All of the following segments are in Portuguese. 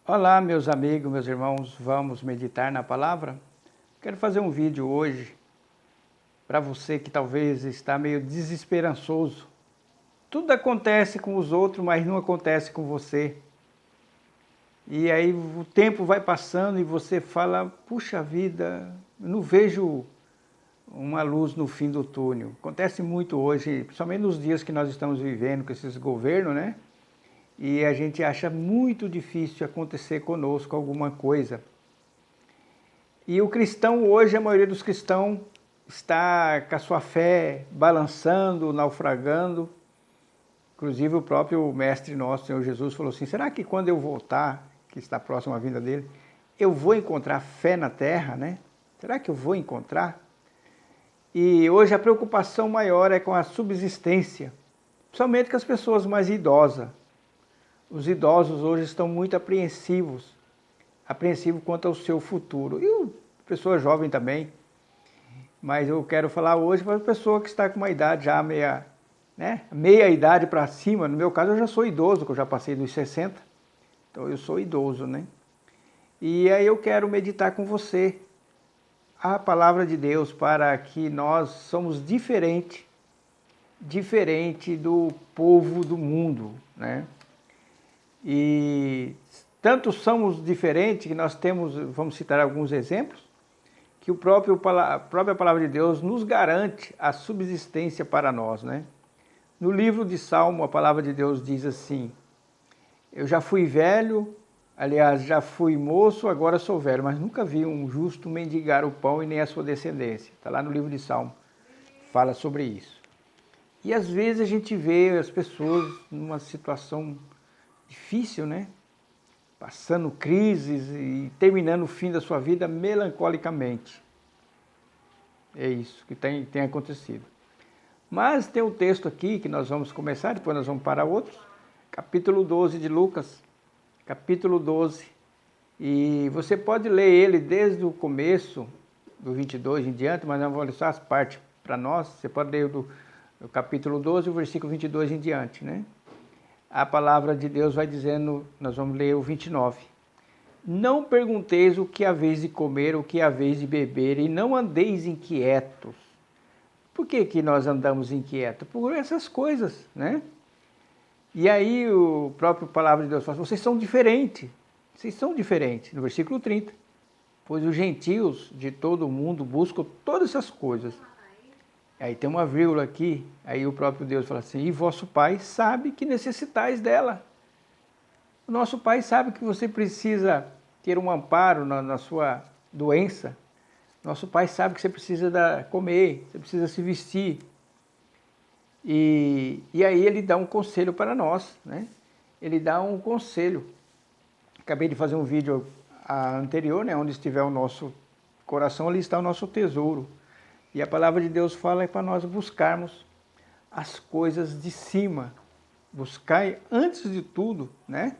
Olá, meus amigos, meus irmãos, vamos meditar na palavra? Quero fazer um vídeo hoje para você que talvez está meio desesperançoso. Tudo acontece com os outros, mas não acontece com você. E aí o tempo vai passando e você fala, puxa vida, eu não vejo uma luz no fim do túnel. Acontece muito hoje, principalmente nos dias que nós estamos vivendo com esses governos, né? E a gente acha muito difícil acontecer conosco alguma coisa. E o cristão hoje, a maioria dos cristãos está com a sua fé balançando, naufragando. Inclusive o próprio mestre nosso, Senhor Jesus, falou assim, será que quando eu voltar, que está próximo à vinda dele, eu vou encontrar fé na terra, né? Será que eu vou encontrar? E hoje a preocupação maior é com a subsistência, principalmente com as pessoas mais idosas. Os idosos hoje estão muito apreensivos quanto ao seu futuro. E a pessoa jovem também. Mas eu quero falar hoje para a pessoa que está com uma idade já meia idade para cima. No meu caso, eu já sou idoso, que eu já passei dos 60. Então, eu sou idoso, né? E aí eu quero meditar com você a palavra de Deus para que nós somos diferente do povo do mundo, né? E tanto somos diferentes que nós temos, vamos citar alguns exemplos, que a própria palavra de Deus nos garante a subsistência para nós, né? No livro de Salmo, a palavra de Deus diz assim, eu já fui velho, aliás, já fui moço, agora sou velho, mas nunca vi um justo mendigar o pão e nem a sua descendência. Está lá no livro de Salmo, fala sobre isso. E às vezes a gente vê as pessoas numa situação difícil, né? Passando crises e terminando o fim da sua vida melancolicamente. É isso que tem acontecido. Mas tem um texto aqui que nós vamos começar, depois nós vamos para outros. Capítulo 12 de Lucas. Capítulo 12. E você pode ler ele desde o começo, do 22 em diante, mas nós vamos ler só as partes para nós. Você pode ler do capítulo 12, o versículo 22 em diante, né? A palavra de Deus vai dizendo, nós vamos ler o 29. Não pergunteis o que haveis de comer, o que haveis de beber, e não andeis inquietos. Por que nós andamos inquietos? Por essas coisas, né? E aí o próprio palavra de Deus fala, vocês são diferentes. Vocês são diferentes. No versículo 30. Pois os gentios de todo o mundo buscam todas essas coisas. Aí tem uma vírgula aqui, aí o próprio Deus fala assim, e vosso Pai sabe que necessitais dela. O nosso Pai sabe que você precisa ter um amparo na sua doença. Nosso Pai sabe que você precisa comer, você precisa se vestir. E aí ele dá um conselho para nós, né? Ele dá um conselho. Acabei de fazer um vídeo anterior, né? Onde estiver o nosso coração, ali está o nosso tesouro. E a palavra de Deus fala para nós buscarmos as coisas de cima. Buscai antes de tudo, né?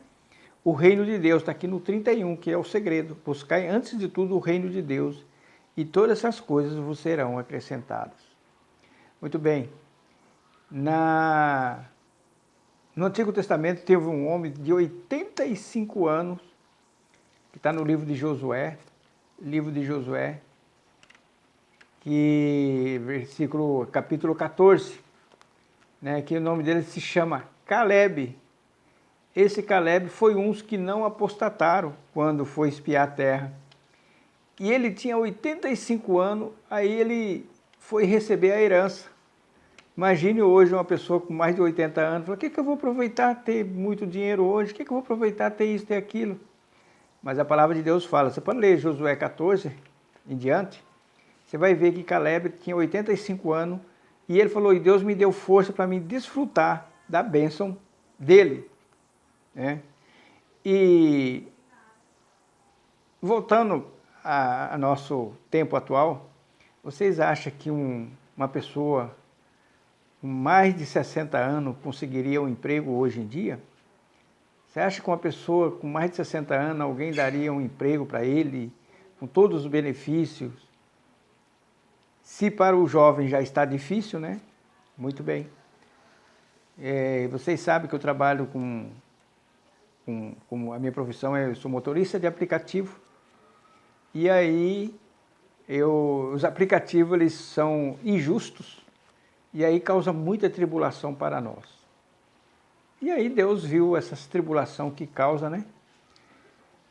O reino de Deus, está aqui no 31, que é o segredo. Buscai antes de tudo o reino de Deus e todas essas coisas vos serão acrescentadas. Muito bem. No Antigo Testamento teve um homem de 85 anos, que está no livro de Josué, capítulo 14, né, que o nome dele se chama Caleb. Esse Caleb foi um dos que não apostataram quando foi espiar a terra. E ele tinha 85 anos, aí ele foi receber a herança. Imagine hoje uma pessoa com mais de 80 anos, fala, o que eu vou aproveitar ter muito dinheiro hoje? O que eu vou aproveitar ter isso, ter aquilo? Mas a palavra de Deus fala, você pode ler Josué 14 em diante, você vai ver que Caleb tinha 85 anos e ele falou, e Deus me deu força para me desfrutar da bênção dele, né? E voltando a nosso tempo atual, vocês acham que uma pessoa com mais de 60 anos conseguiria um emprego hoje em dia? Você acha que uma pessoa com mais de 60 anos, alguém daria um emprego para ele, com todos os benefícios? Se para o jovem já está difícil, né? Muito bem. Vocês sabem que eu trabalho com como a minha profissão eu sou motorista de aplicativo, e aí os aplicativos eles são injustos, e aí causa muita tribulação para nós. E aí Deus viu essa tribulação que causa, né?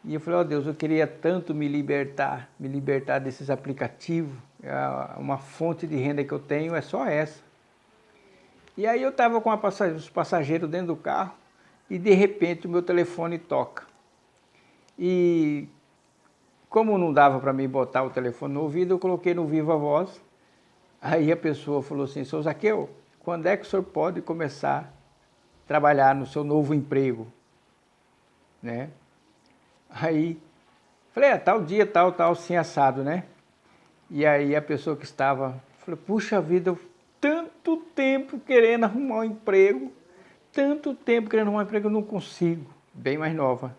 E eu falei, ó Deus, eu queria tanto me libertar desses aplicativos, uma fonte de renda que eu tenho é só essa. E aí eu estava com os passageiros dentro do carro, e de repente o meu telefone toca. E como não dava para mim botar o telefone no ouvido, eu coloquei no Viva Voz. Aí a pessoa falou assim, seu Zaqueu, quando é que o senhor pode começar a trabalhar no seu novo emprego? Né? Aí, falei, tal dia, tal, assim assado, né? E aí a pessoa que estava, falou, puxa vida, eu tanto tempo querendo arrumar um emprego, eu não consigo. Bem mais nova.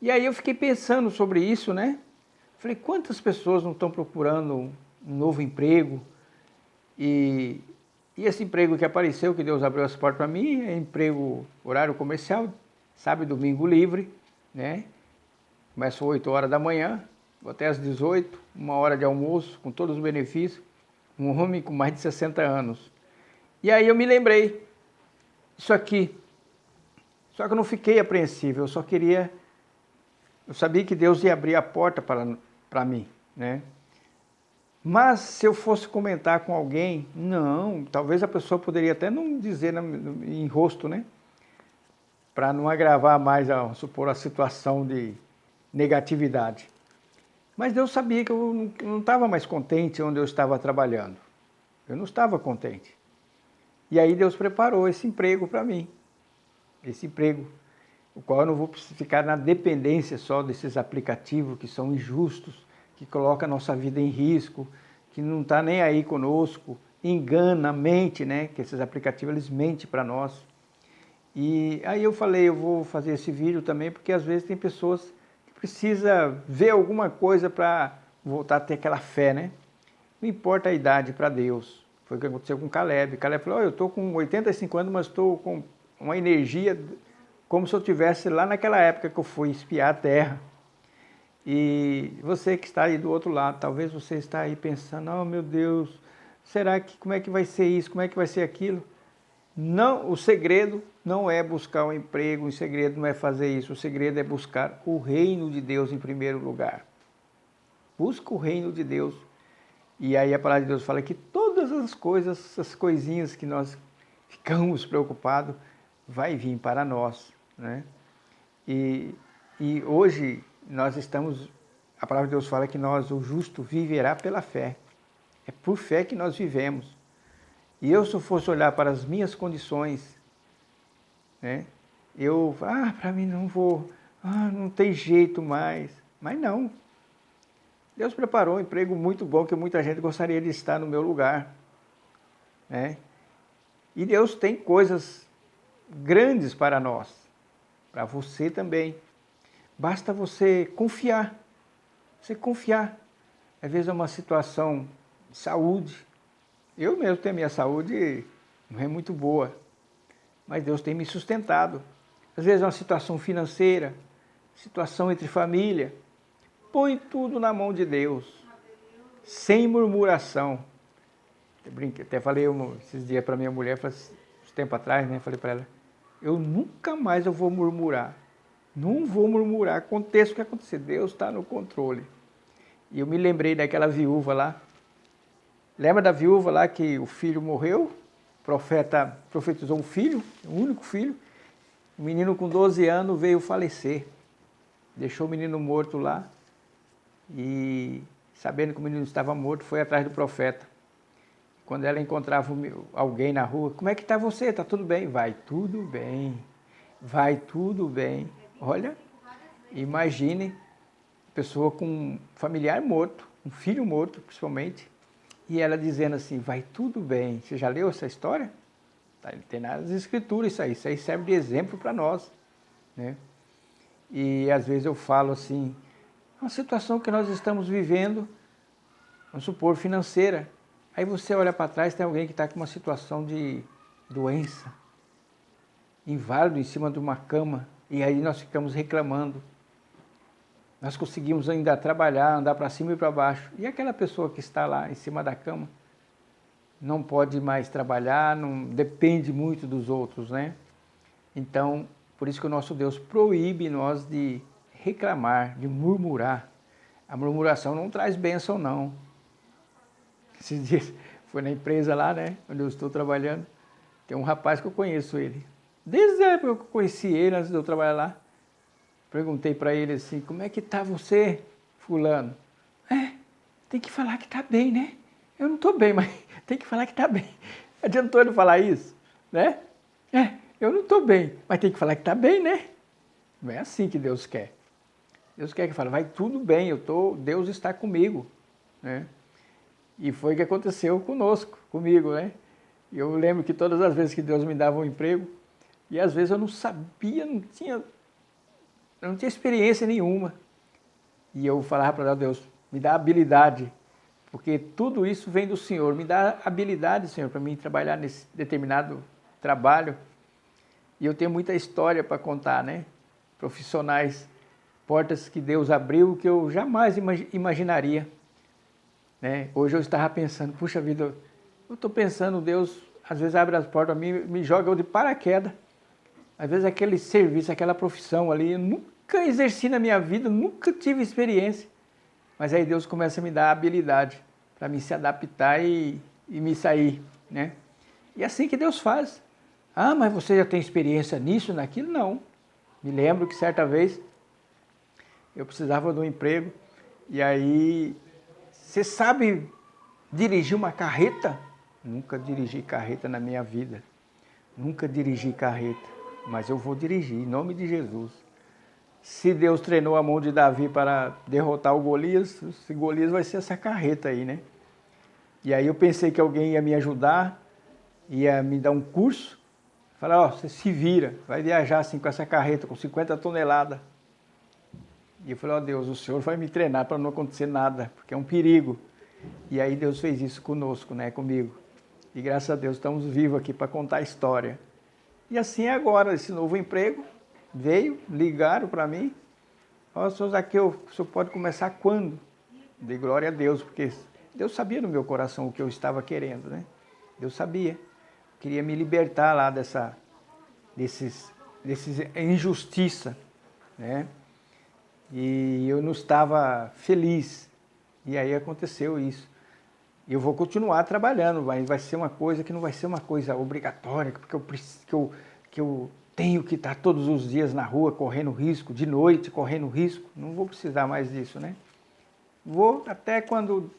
E aí eu fiquei pensando sobre isso, né? Falei, quantas pessoas não estão procurando um novo emprego? E esse emprego que apareceu, que Deus abriu as portas para mim, é emprego horário comercial, sábado e domingo livre, né? Começo às 8 horas da manhã, vou até às 18, 1 hora de almoço, com todos os benefícios, um homem com mais de 60 anos. E aí eu me lembrei, isso aqui, só que eu não fiquei apreensivo, eu sabia que Deus ia abrir a porta para mim, né? Mas se eu fosse comentar com alguém, não, talvez a pessoa poderia até não dizer em rosto, né? Para não agravar mais, supor, a situação de negatividade. Mas Deus sabia que eu não estava mais contente onde eu estava trabalhando. Eu não estava contente. E aí Deus preparou esse emprego para mim. Esse emprego, o qual eu não vou ficar na dependência só desses aplicativos que são injustos, que colocam a nossa vida em risco, que não está nem aí conosco, engana, mente, né? Que esses aplicativos, eles mentem para nós. E aí eu falei, eu vou fazer esse vídeo também, porque às vezes tem pessoas que precisam ver alguma coisa para voltar a ter aquela fé, né? Não importa a idade para Deus. Foi o que aconteceu com Caleb. Caleb falou, eu estou com 85 anos, mas estou com uma energia como se eu estivesse lá naquela época que eu fui espiar a terra. E você que está aí do outro lado, talvez você está aí pensando, oh meu Deus, como é que vai ser isso, como é que vai ser aquilo? Não, o segredo não é buscar um emprego, o segredo não é fazer isso, o segredo é buscar o reino de Deus em primeiro lugar. Busca o reino de Deus. E aí a palavra de Deus fala que todas as coisas, essas coisinhas que nós ficamos preocupados, vai vir para nós, né? E hoje nós estamos, a palavra de Deus fala que o justo viverá pela fé. É por fé que nós vivemos. E eu, se eu fosse olhar para as minhas condições, né? Para mim não tem jeito mais. Mas não. Deus preparou um emprego muito bom que muita gente gostaria de estar no meu lugar, né? E Deus tem coisas grandes para nós, para você também. Basta você confiar. Você confiar. Às vezes é uma situação de saúde. Eu mesmo tenho a minha saúde, não é muito boa, mas Deus tem me sustentado. Às vezes é uma situação financeira, situação entre família. Põe tudo na mão de Deus, sem murmuração. Até falei esses dias para minha mulher, uns tempo atrás, né? Falei para ela, nunca mais eu vou murmurar. Não vou murmurar, aconteça o que acontecer, Deus está no controle. E eu me lembrei daquela viúva lá. Lembra da viúva lá que o filho morreu? O profeta profetizou um filho, um único filho. O menino com 12 anos veio falecer. Deixou o menino morto lá. E sabendo que o menino estava morto, foi atrás do profeta. Quando ela encontrava alguém na rua, como é que está você? Está tudo bem? Vai tudo bem. Vai tudo bem. Olha, imagine pessoa com um familiar morto, um filho morto principalmente, e ela dizendo assim, vai tudo bem. Você já leu essa história? Tem nas escrituras isso aí serve de exemplo para nós, né? E às vezes eu falo assim, uma situação que nós estamos vivendo, vamos supor, financeira, aí você olha para trás, tem alguém que está com uma situação de doença, inválido em cima de uma cama, E aí nós ficamos reclamando. Nós conseguimos ainda trabalhar, andar para cima e para baixo. E aquela pessoa que está lá em cima da cama não pode mais trabalhar, não depende muito dos outros, né? Então, por isso que o nosso Deus proíbe nós de reclamar, de murmurar. A murmuração não traz bênção, não. Esses dias foi na empresa lá, né, onde eu estou trabalhando, tem um rapaz que eu conheço ele. Desde a época que eu conheci ele, antes de eu trabalhar lá, perguntei para ele assim, como é que tá você, fulano? Tem que falar que tá bem, né? Eu não estou bem, mas tem que falar que tá bem. Adiantou ele falar isso, né? Eu não estou bem, mas tem que falar que tá bem, né? Não é assim que Deus quer. Deus quer que fale, vai tudo bem, Deus está comigo, né? E foi o que aconteceu conosco, comigo, né? Eu lembro que todas as vezes que Deus me dava um emprego, e às vezes eu não sabia, eu não tinha experiência nenhuma. E eu falava para Deus, me dá habilidade, porque tudo isso vem do Senhor. Me dá habilidade, Senhor, para mim trabalhar nesse determinado trabalho. E eu tenho muita história para contar, né? Profissionais, portas que Deus abriu que eu jamais imaginaria. Né? Hoje eu estava pensando, puxa vida, eu estou pensando, Deus às vezes abre as portas a mim, me joga eu de paraquedas. Às vezes aquele serviço, aquela profissão ali, eu nunca exerci na minha vida, nunca tive experiência. Mas aí Deus começa a me dar habilidade para me se adaptar e me sair, né? E é assim que Deus faz. Ah, mas você já tem experiência nisso, naquilo? Não. Me lembro que certa vez eu precisava de um emprego e aí, você sabe dirigir uma carreta? Nunca dirigi carreta na minha vida. Nunca dirigi carreta, mas eu vou dirigir, em nome de Jesus. Se Deus treinou a mão de Davi para derrotar o Golias, esse Golias vai ser essa carreta aí, né? E aí eu pensei que alguém ia me ajudar, ia me dar um curso, falar, ó, você se vira, vai viajar assim com essa carreta, com 50 toneladas. E eu falei, ó Deus, o Senhor vai me treinar para não acontecer nada, porque é um perigo. E aí Deus fez isso conosco, né, comigo. E graças a Deus estamos vivos aqui para contar a história. E assim é agora, esse novo emprego veio, ligaram para mim. Ó, senhor Zaqueu, o senhor pode começar quando? Dei glória a Deus, porque Deus sabia no meu coração o que eu estava querendo, né? Deus sabia. Queria me libertar lá desses injustiça, né? E eu não estava feliz. E aí aconteceu isso. E eu vou continuar trabalhando, mas vai ser uma coisa que não vai ser uma coisa obrigatória, porque eu tenho que estar todos os dias na rua correndo risco, de noite correndo risco. Não vou precisar mais disso, né? Vou até quando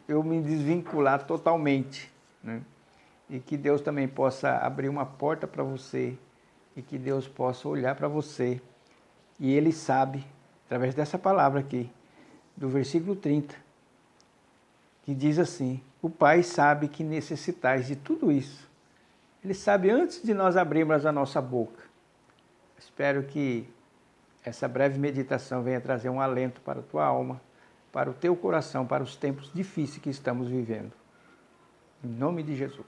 eu me desvincular totalmente, né? E que Deus também possa abrir uma porta para você e que Deus possa olhar para você. E Ele sabe, através dessa palavra aqui, do versículo 30, que diz assim, o Pai sabe que necessitais de tudo isso. Ele sabe antes de nós abrirmos a nossa boca. Espero que essa breve meditação venha trazer um alento para a tua alma, para o teu coração, para os tempos difíceis que estamos vivendo. Em nome de Jesus.